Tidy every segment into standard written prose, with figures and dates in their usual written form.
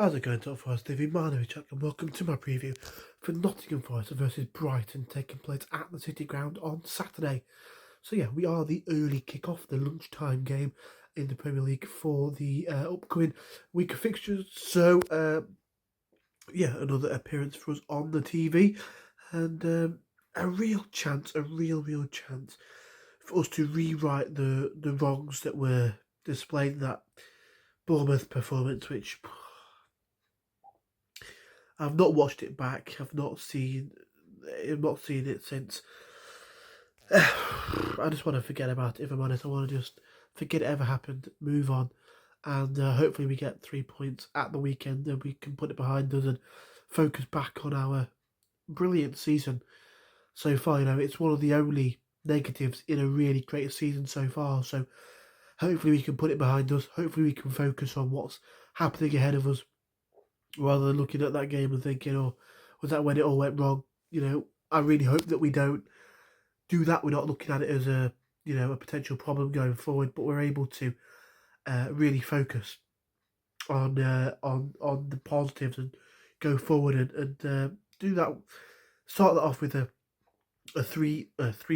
How's it going, Top Forest TV? My name is Jack and welcome to my preview for Nottingham Forest versus Brighton, taking place at the City Ground on Saturday. So yeah, we are the early kick-off, the lunchtime game in the Premier League for the upcoming week of fixtures. So yeah, another appearance for us on the TV, and a real chance for us to rewrite the wrongs that were displayed in that Bournemouth performance, which I've not watched it back. I've not seen it since. I just want to forget about it, if I'm honest. I want to just forget it ever happened, move on, and hopefully we get 3 points at the weekend and we can put it behind us and focus back on our brilliant season so far. You know, it's one of the only negatives in a really great season so far. So hopefully we can put it behind us. Hopefully we can focus on what's happening ahead of us, rather than looking at that game and thinking, oh, was that when it all went wrong? You know, I really hope that we don't do that. We're not looking at it as a potential problem going forward, but we're able to really focus on the positives and go forward and do that. Start that off with a three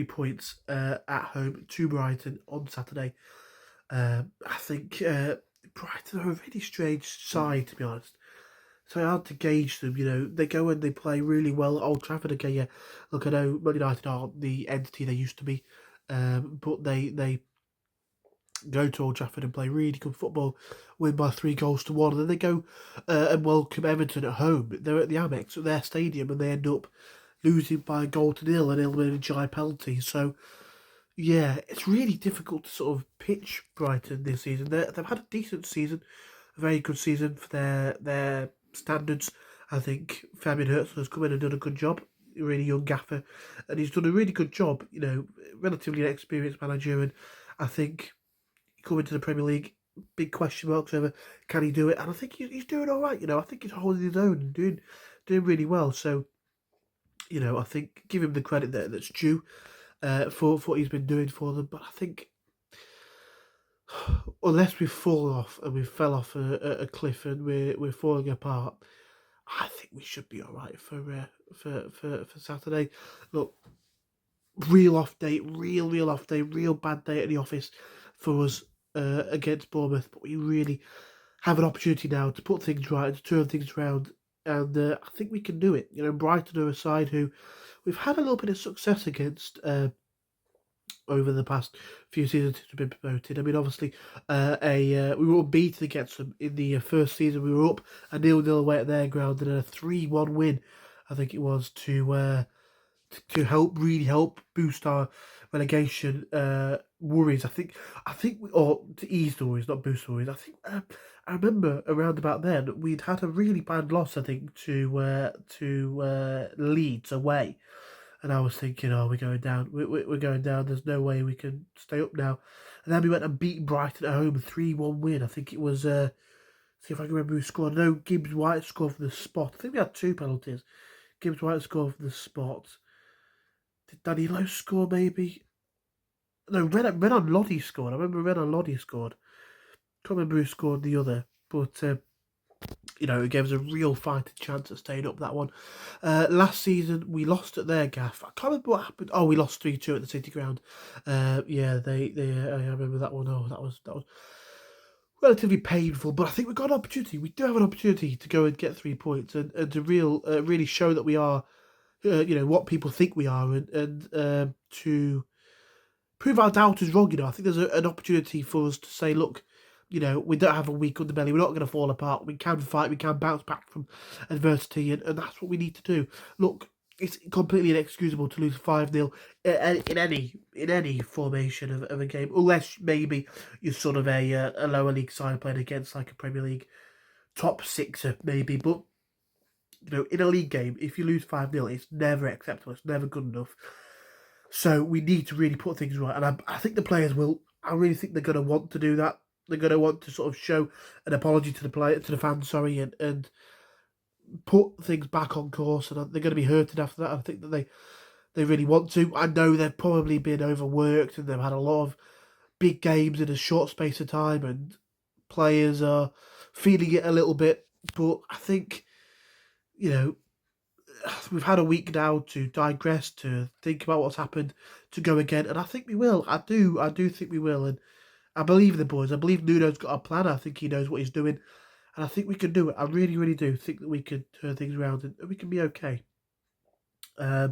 points at home to Brighton on Saturday. I think Brighton are a really strange side, to be honest. So hard to gauge them. You know, they go and they play really well at Old Trafford. Okay, yeah, look, I know Man United aren't the entity they used to be, but they go to Old Trafford and play really good football, win by 3-1, and then they go and welcome Everton at home. They're at the Amex, at their stadium, and they end up losing by 1-0 and eliminating penalty. So yeah, it's really difficult to sort of pitch Brighton this season. They've had a decent season, a very good season for their standards. I think Fabian Herzl has come in and done a good job. A really young gaffer, and he's done a really good job. You know, relatively inexperienced manager, and I think coming to the Premier League, big question marks over can he do it? And I think he's doing all right. You know, I think he's holding his own and doing really well. So, you know, I think give him the credit that's due for what he's been doing for them. But I think unless we've fallen off and we fell off a cliff and we're falling apart, I think we should be all right for Saturday. Look, real off day, real bad day at the office for us against Bournemouth, but we really have an opportunity now to put things right, to turn things around, and I think we can do it. You know, Brighton are a side who we've had a little bit of success against over the past few seasons since we've been promoted. I mean, obviously, we were unbeaten against them in the first season. We were up a 0-0 away at their ground and a 3-1 win, I think it was, to really help boost our relegation worries. I think or to ease the worries, not boost the worries. I think I remember around about then we'd had a really bad loss. I think to Leeds away. And I was thinking, oh, we're going down. We're going down. There's no way we can stay up now. And then we went and beat Brighton at home, 3-1 win. I think it was, see if I can remember who scored. No, Gibbs White scored from the spot. I think we had 2 penalties. Gibbs White scored from the spot. Did Danny Lowe score, maybe? No, Renan Lodi scored. I remember Renan Lodi scored. Can't remember who scored the other. But you know, it gave us a real fighting chance at staying up that one. Last season, we lost at their gaff. I can't remember what happened. Oh, we lost 3-2 at the City Ground. Yeah, I remember that one. Oh, that was relatively painful. But I think we've got an opportunity. We do have an opportunity to go and get 3 points and to really show that we are, you know, what people think we are, and to prove our doubters wrong. You know, I think there's an opportunity for us to say, look, you know, we don't have a weak underbelly. We're not going to fall apart. We can fight. We can bounce back from adversity, and that's what we need to do. Look, it's completely inexcusable to lose 5-0 in any formation of a game, unless maybe you're sort of a lower league side playing against like a Premier League top sixer, maybe. But you know, in a league game, if you lose 5-0, it's never acceptable. It's never good enough. So we need to really put things right, and I think the players will. I really think they're going to want to do that. They're going to want to sort of show an apology to the fans, and put things back on course. And they're going to be hurted after that. I think that they really want to. I know they've probably been overworked and they've had a lot of big games in a short space of time, and players are feeling it a little bit. But I think, you know, we've had a week now to digress, to think about what's happened, to go again, and I think we will. I do think we will, and I believe in the boys. I believe Nuno's got a plan. I think he knows what he's doing, and I think we can do it. I really, really do think that we can turn things around and we can be okay. Yeah,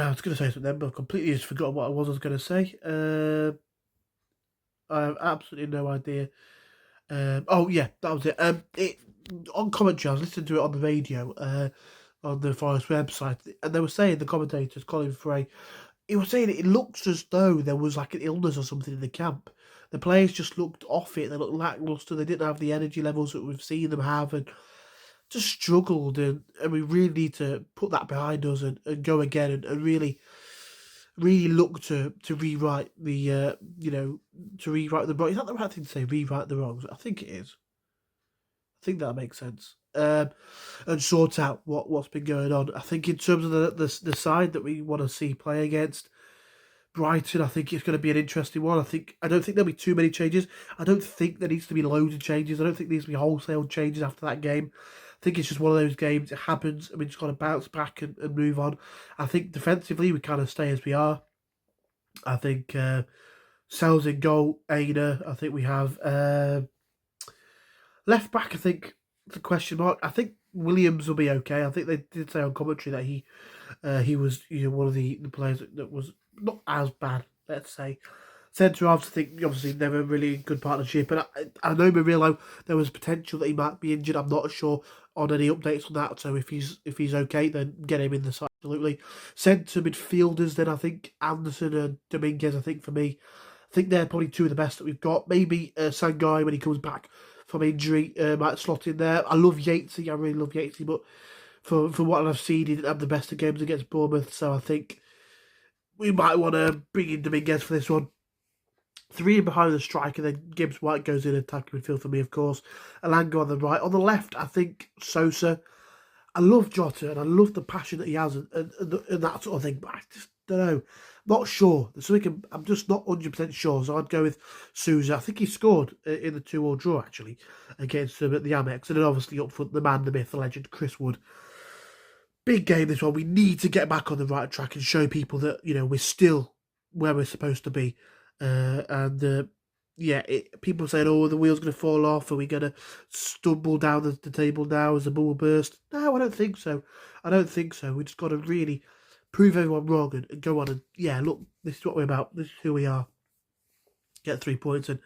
I was going to say something then, but I've completely just forgotten what I was going to say. I have absolutely no idea. Oh yeah, that was it. On commentary, I was listening to it on the radio, on the Forest website, and they were saying, the commentators, Colin Frey, he was saying it looks as though there was like an illness or something in the camp. The players just looked off it. They looked lackluster. They didn't have the energy levels that we've seen them have, and just struggled. And we really need to put that behind us and go again and really, really look to rewrite the to rewrite the wrongs. Is that the right thing to say? Rewrite the wrongs. I think it is. I think that makes sense. And sort out what's been going on. I think in terms of the side that we want to see play against Brighton, I think it's going to be an interesting one. I don't think there'll be too many changes. I don't think there needs to be loads of changes. I don't think there needs to be wholesale changes after that game. I think it's just one of those games. It happens, and we just got to bounce back and move on. I think defensively we kind of stay as we are. I think Sells in goal, Aina. I think we have left back. I think the question mark. I think Williams will be okay. I think they did say on commentary that he was one of the players that was not as bad. Let's say centre halves. I think obviously they were a really good partnership, and I know Murillo, there was potential that he might be injured. I'm not sure on any updates on that. So if he's okay, then get him in the side. Absolutely. Centre midfielders, then I think Anderson and Dominguez. I think for me, I think they're probably two of the best that we've got. Maybe Sangai, when he comes back from injury, might slot in there. I love Yatesy. I really love Yatesy, but for what I've seen, he didn't have the best of games against Bournemouth. So I think we might want to bring in Dominguez for this one. Three behind the striker, then Gibbs White goes in attacking midfield for me, of course. Alanga on the right. On the left, I think Sosa. I love Jota and I love the passion that he has and that sort of thing, but I just don't know. Not sure. So I'm just not 100% sure. So I'd go with Sousa. I think he scored in the 2-2 draw, actually, against them at the Amex. And then obviously up front, the man, the myth, the legend, Chris Wood. Big game this one. We need to get back on the right track and show people that, we're still where we're supposed to be. People saying, "Oh, the wheel's going to fall off. Are we going to stumble down the table now as the bubble burst?" No, I don't think so. We just got to really prove everyone wrong and go on and look, this is what we're about. This is who we are. Get 3 points and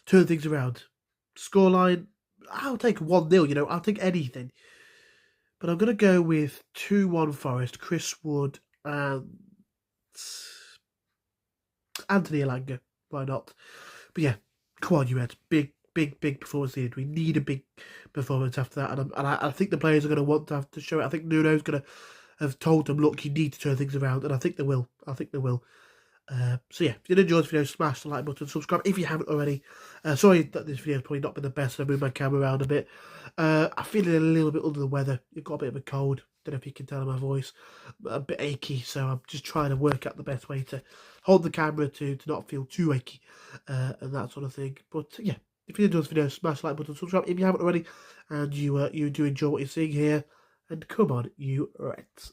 turn things around. Scoreline, I'll take 1-0. I'll take anything. But I'm going to go with 2-1 Forest. Chris Wood and Anthony Alanga. Why not? But yeah, come on, you Ed. Big performance needed. We need a big performance after that. And I think the players are going to want to have to show it. I think Nuno's going to have told them, look, you need to turn things around. And I think they will. So yeah, if you did enjoy this video, smash the like button, subscribe if you haven't already. Sorry that this video's probably not been the best. I moved my camera around a bit. I'm feeling a little bit under the weather. You've got a bit of a cold. Don't know if you can tell in my voice. A bit achy, so I'm just trying to work out the best way to hold the camera to not feel too achy and that sort of thing. But yeah, if you enjoyed this video, smash the like button, subscribe if you haven't already, and you do enjoy what you're seeing here. And come on, you Reds.